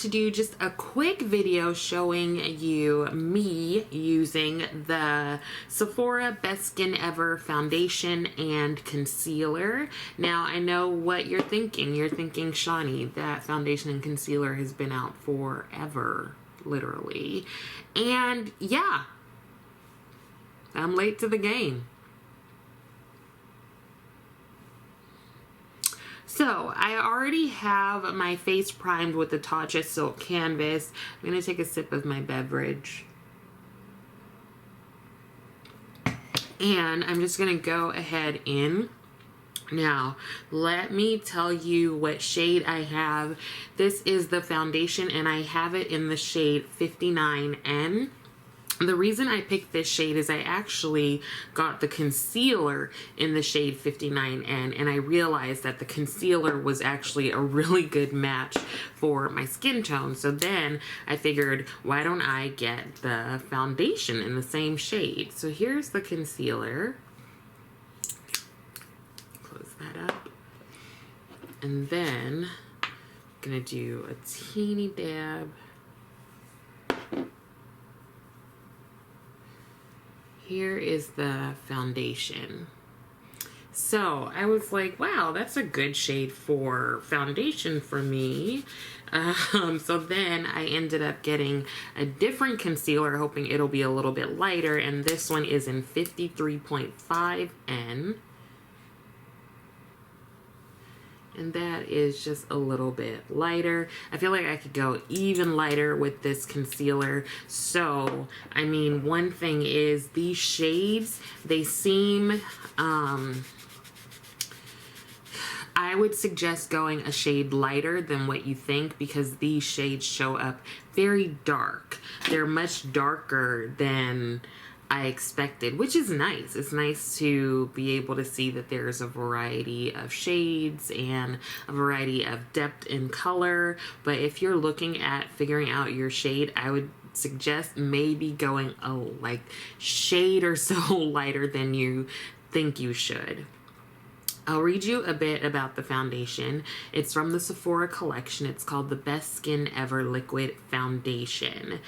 to do just a quick video showing you me using the Sephora Best Skin Ever foundation and concealer. Now, I know what you're thinking. You're thinking, Shani, that foundation and concealer has been out forever, literally. And yeah, I'm late to the game. So, I already have my face primed with the Tatcha Silk Canvas. I'm going to take a sip of my beverage. And I'm just going to go ahead in. Now, let me tell you what shade I have. This is the foundation, and I have it in the shade 59N. The reason I picked this shade is I actually got the concealer in the shade 59N, and I realized that the concealer was actually a really good match for my skin tone. So then I figured, why don't I get the foundation in the same shade? So here's the concealer. Close that up. And then I'm gonna do a teeny dab. Here is the foundation. So I was like, wow, that's a good shade for foundation for me. So then I ended up getting a different concealer, hoping it'll be a little bit lighter. And this one is in 53.5N. And that is just a little bit lighter. I feel like I could go even lighter with this concealer. So, I mean, one thing is these shades, they seem, I would suggest going a shade lighter than what you think, because these shades show up very dark. They're much darker than I expected, which is nice. It's nice to be able to see that there's a variety of shades and a variety of depth in color. But if you're looking at figuring out your shade, I would suggest maybe going a like shade or so lighter than you think you should. I'll read you a bit about the foundation. It's from the Sephora collection. It's called the Best Skin Ever Liquid Foundation.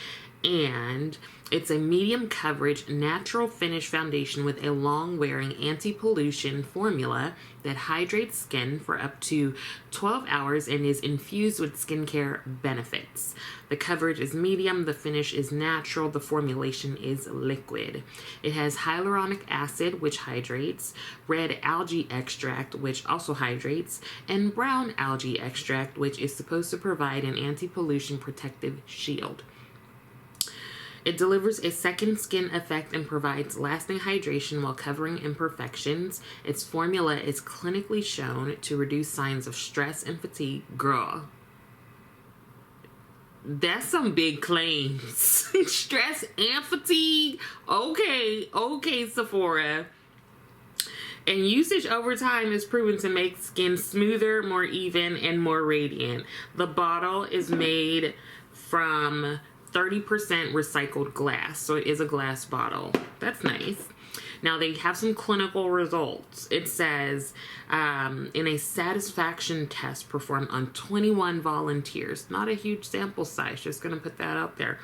And it's a medium coverage, natural finish foundation with a long-wearing anti-pollution formula that hydrates skin for up to 12 hours and is infused with skincare benefits. The coverage is medium, the finish is natural, the formulation is liquid. It has hyaluronic acid, which hydrates, red algae extract, which also hydrates, and brown algae extract, which is supposed to provide an anti-pollution protective shield. It delivers a second skin effect and provides lasting hydration while covering imperfections. Its formula is clinically shown to reduce signs of stress and fatigue. Girl, that's some big claims. Stress and fatigue. Okay, Sephora. And usage over time is proven to make skin smoother, more even, and more radiant. The bottle is made from 30% recycled glass, so it is a glass bottle. That's nice. Now, they have some clinical results. It says, in a satisfaction test performed on 21 volunteers, not a huge sample size, just gonna put that out there.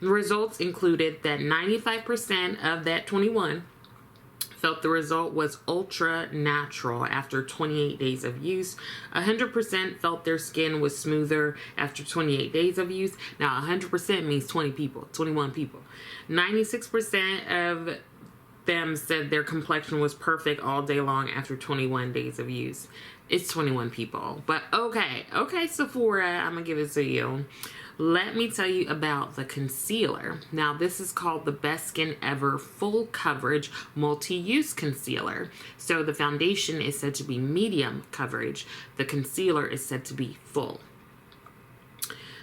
The results included that 95% of that 21 felt the result was ultra natural after 28 days of use. 100% felt their skin was smoother after 28 days of use. Now, 100% means 20 people, 21 people. 96% of them said their complexion was perfect all day long after 21 days of use. It's 21 people, but okay, Sephora, I'm gonna give it to you. Let me tell you about the concealer. Now, this is called the Best Skin Ever Full Coverage Multi-Use Concealer. So the foundation is said to be medium coverage. The concealer is said to be full.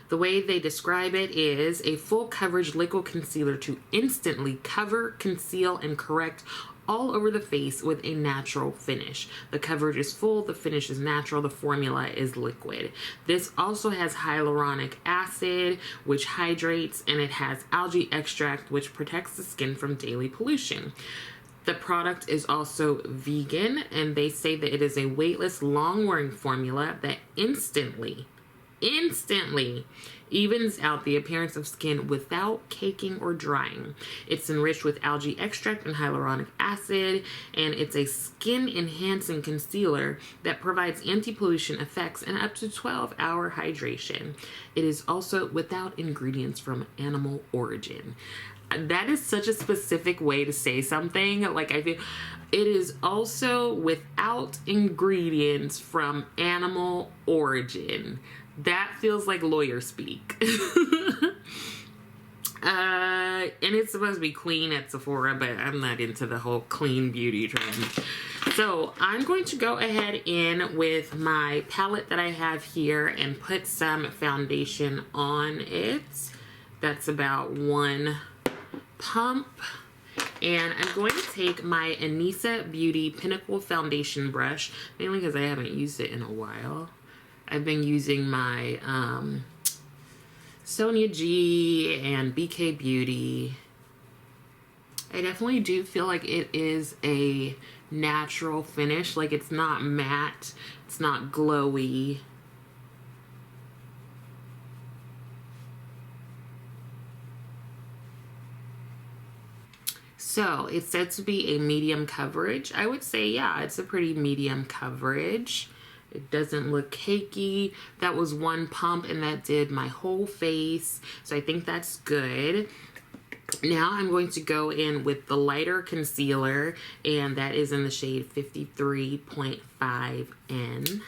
The way they describe it is a full coverage liquid concealer to instantly cover, conceal, and correct all over the face with a natural finish. The coverage is full, the finish is natural, the formula is liquid. This also has hyaluronic acid, which hydrates, and it has algae extract, which protects the skin from daily pollution. The product is also vegan, and they say that it is a weightless, long-wearing formula that instantly evens out the appearance of skin without caking or drying. It's enriched with algae extract and hyaluronic acid, and it's a skin-enhancing concealer that provides anti-pollution effects and up to 12-hour hydration. It is also without ingredients from animal origin. That is such a specific way to say something. Like, I feel it is also without ingredients from animal origin. That feels like lawyer speak. And it's supposed to be clean at Sephora, but I'm not into the whole clean beauty trend. So I'm going to go ahead in with my palette that I have here and put some foundation on it. That's about 1 pump. And I'm going to take my Anissa Beauty Pinnacle Foundation brush, mainly because I haven't used it in a while. I've been using my Sonia G and BK Beauty. I definitely do feel like it is a natural finish. Like, it's not matte, it's not glowy. So it's said to be a medium coverage. I would say, yeah, it's a pretty medium coverage. It doesn't look cakey. That was 1 pump and that did my whole face. So I think that's good. Now I'm going to go in with the lighter concealer, and that is in the shade 53.5N. And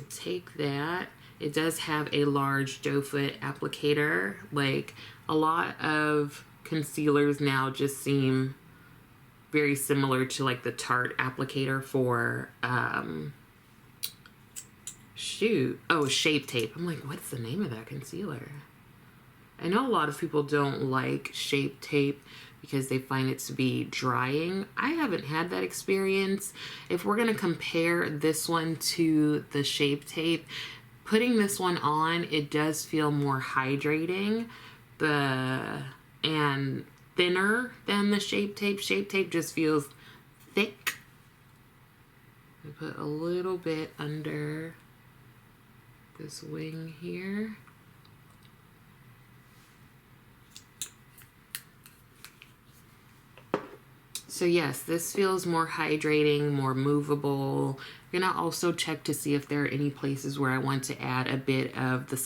take that. It does have a large doe foot applicator. Like, a lot of concealers now just seem very similar to like the Tarte applicator for Shape Tape. I'm like, what's the name of that concealer? I know a lot of people don't like Shape Tape because they find it to be drying. I haven't had that experience. If we're gonna compare this one to the Shape Tape, putting this one on, it does feel more hydrating. And thinner than the Shape Tape. Shape Tape just feels thick. I put a little bit under this wing here. So yes, this feels more hydrating, more movable. I'm gonna also check to see if there are any places where I want to add a bit of the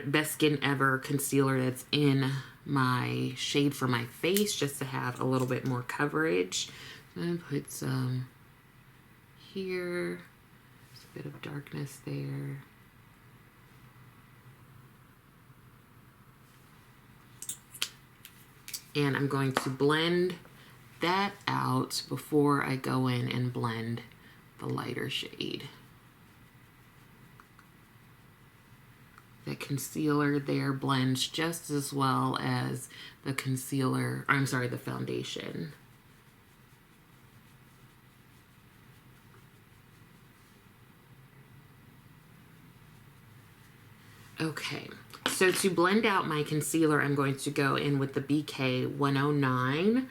Best Skin Ever concealer that's in my shade for my face, just to have a little bit more coverage. I'm gonna put some here. There's a bit of darkness there. And I'm going to blend that out before I go in and blend the lighter shade. The concealer there blends just as well as the the foundation. Okay, so to blend out my concealer, I'm going to go in with the BK 109.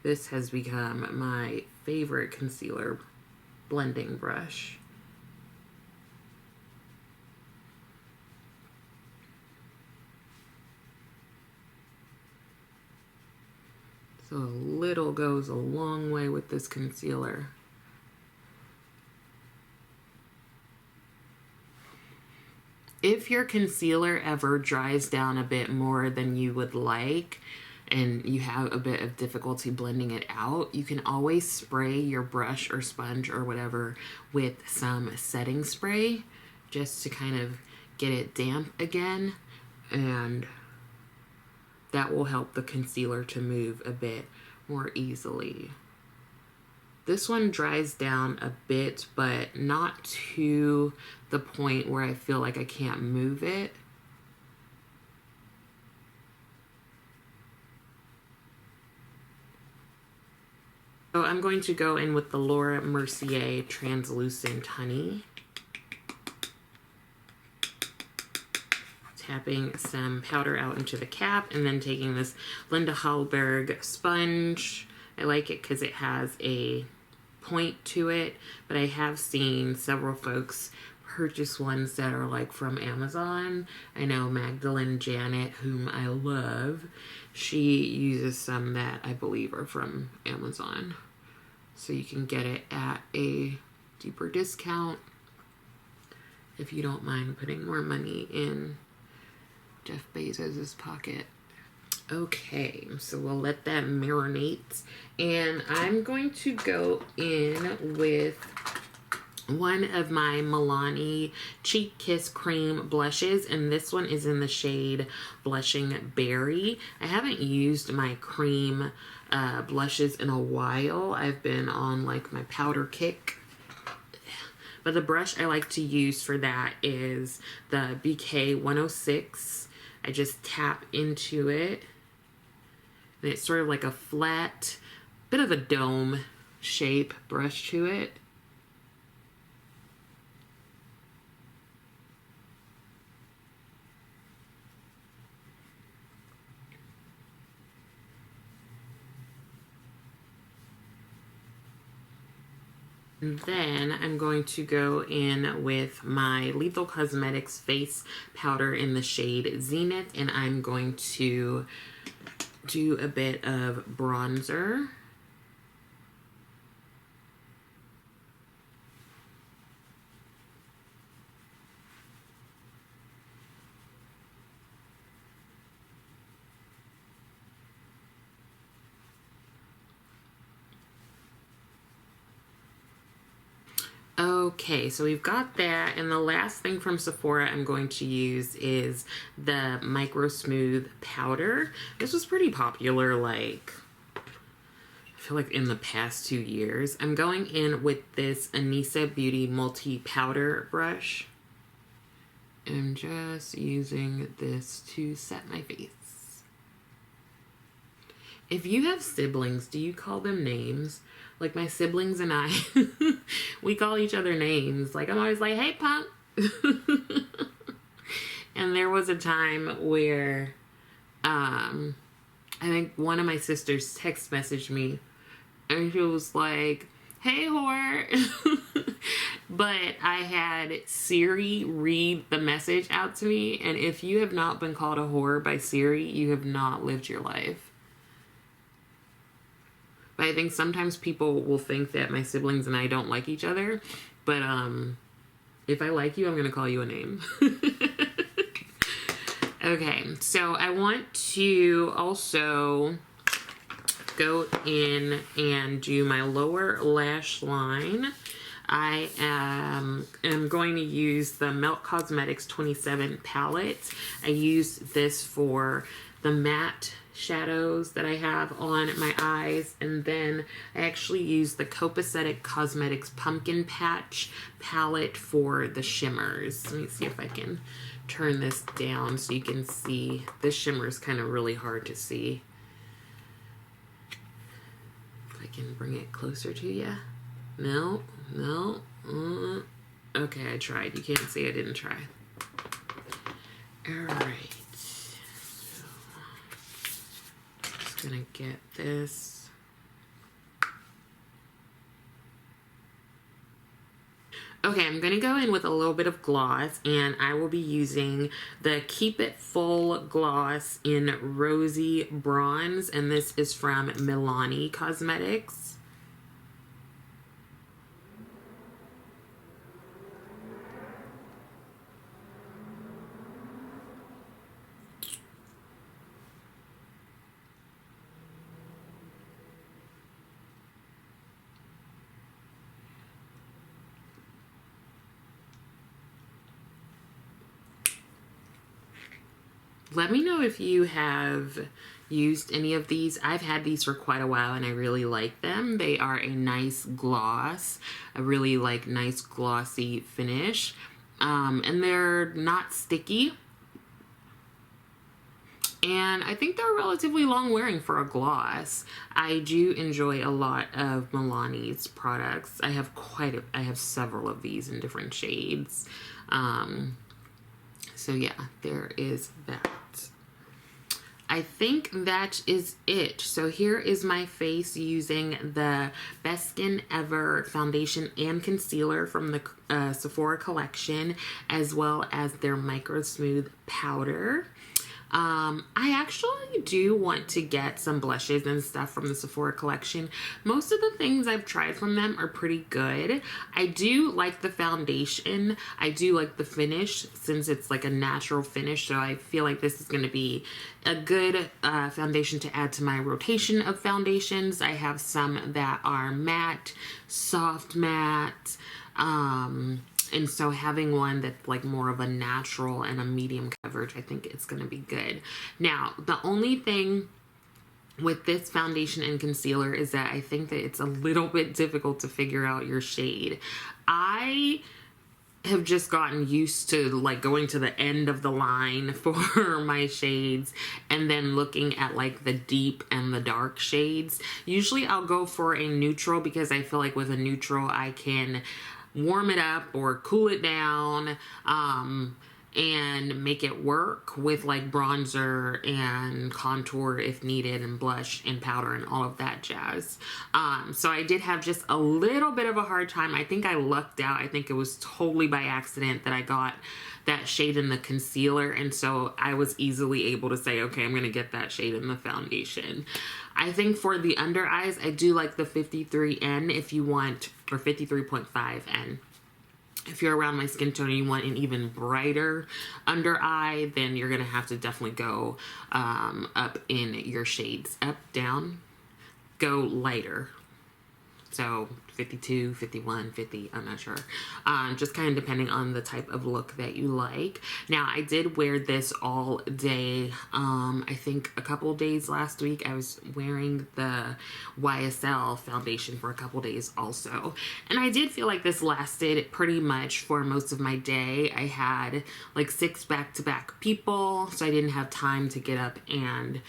This has become my favorite concealer blending brush. So a little goes a long way with this concealer. If your concealer ever dries down a bit more than you would like, and you have a bit of difficulty blending it out, you can always spray your brush or sponge or whatever with some setting spray just to kind of get it damp again, and that will help the concealer to move a bit more easily. This one dries down a bit, but not to the point where I feel like I can't move it. So I'm going to go in with the Laura Mercier Translucent Honey. Tapping some powder out into the cap, and then taking this Linda Hallberg sponge. I like it because it has a point to it, but I have seen several folks purchase ones that are like from Amazon. I know Magdalene Janet, whom I love, she uses some that I believe are from Amazon. So you can get it at a deeper discount if you don't mind putting more money in Jeff Bezos's pocket. Okay, so we'll let that marinate. And I'm going to go in with one of my Milani Cheek Kiss Cream blushes, and this one is in the shade Blushing Berry. I haven't used my cream blushes in a while. I've been on like my powder kick. But the brush I like to use for that is the BK 106. I just tap into it, and it's sort of like a flat, bit of a dome shape brush to it. And then I'm going to go in with my Lethal Cosmetics face powder in the shade Zenith, and I'm going to do a bit of bronzer. Okay, so we've got that, and the last thing from Sephora I'm going to use is the Micro Smooth powder. This was pretty popular, like, I feel like in the past 2 years. I'm going in with this Anissa Beauty Multi-Powder brush. I'm just using this to set my face. If you have siblings, do you call them names? Like my siblings and I, we call each other names. Like I'm always like, hey, punk. And there was a time where I think one of my sisters text messaged me and she was like, hey, whore. But I had Siri read the message out to me. And if you have not been called a whore by Siri, you have not lived your life. But I think sometimes people will think that my siblings and I don't like each other. But if I like you, I'm going to call you a name. Okay, so I want to also go in and do my lower lash line. I am going to use the Melt Cosmetics 27 palette. I use this for the matte shadows that I have on my eyes, and then I actually use the Copacetic Cosmetics Pumpkin Patch palette for the shimmers. Let me see if I can turn this down so you can see. This shimmer is kind of really hard to see. If I can bring it closer to you. No. Okay, I tried. You can't see I didn't try. Alright. Gonna get this. Okay, I'm gonna go in with a little bit of gloss, and I will be using the Keep It Full gloss in Rosy Bronze, and this is from Milani Cosmetics. Let me know if you have used any of these. I've had these for quite a while and I really like them. They are a nice gloss, a really like nice glossy finish. And they're not sticky. And I think they're relatively long wearing for a gloss. I do enjoy a lot of Milani's products. I have several of these in different shades. So yeah, there is that. I think that is it. So here is my face using the Best Skin Ever foundation and concealer from the Sephora collection, as well as their Micro Smooth powder. I actually do want to get some blushes and stuff from the Sephora collection. Most of the things I've tried from them are pretty good. I do like the foundation. I do like the finish since it's like a natural finish. So I feel like this is going to be a good foundation to add to my rotation of foundations. I have some that are matte, soft matte, and so having one that's like more of a natural and a medium coverage, I think it's going to be good. Now, the only thing with this foundation and concealer is that I think that it's a little bit difficult to figure out your shade. I have just gotten used to like going to the end of the line for my shades and then looking at like the deep and the dark shades. Usually I'll go for a neutral because I feel like with a neutral I can warm it up or cool it down and make it work with like bronzer and contour if needed, and blush and powder and all of that jazz. So I did have just a little bit of a hard time. I think I lucked out. I think it was totally by accident that I got that shade in the concealer, and so I was easily able to say, okay, I'm gonna get that shade in the foundation. I think for the under eyes, I do like the 53N if you want, or 53.5N. If you're around my skin tone and you want an even brighter under eye, then you're gonna have to definitely go up in your shades. Up, down, go lighter. So 52, 51, 50, I'm not sure. Just kind of depending on the type of look that you like. Now, I did wear this all day. I think a couple days last week, I was wearing the YSL foundation for a couple days also. And I did feel like this lasted pretty much for most of my day. I had like 6 back-to-back people, so I didn't have time to get up and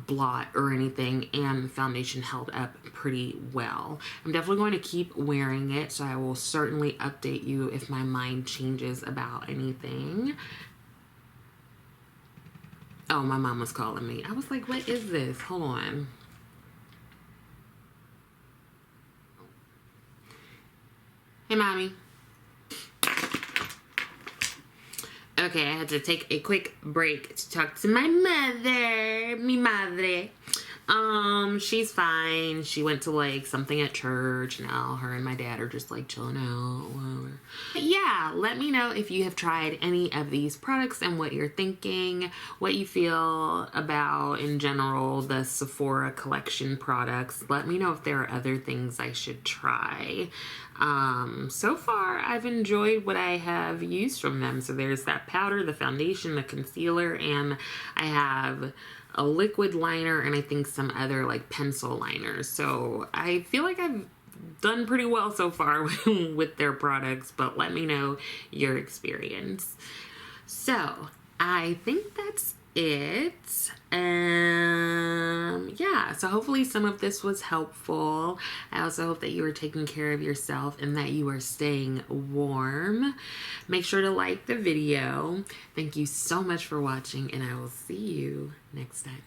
blot or anything, and the foundation held up pretty well. I'm definitely going to keep wearing it, so I will certainly update you if my mind changes about anything. Oh, my mom was calling me. I was like, what is this? Hold on. Hey, mommy. Okay, I had to take a quick break to talk to my mother, mi madre. She's fine. She went to like something at church. Now her and my dad are just like chilling out. Whatever. But yeah, let me know if you have tried any of these products and what you're thinking, what you feel about in general the Sephora collection products. Let me know if there are other things I should try. So far I've enjoyed what I have used from them. So there's that powder, the foundation, the concealer, and I have a liquid liner and I think some other like pencil liners. So I feel like I've done pretty well so far with their products, but let me know your experience. So I think that's it. Yeah, so hopefully some of this was helpful. I also hope that you are taking care of yourself and that you are staying warm. Make sure to like the video. Thank you so much for watching, and I will see you next time.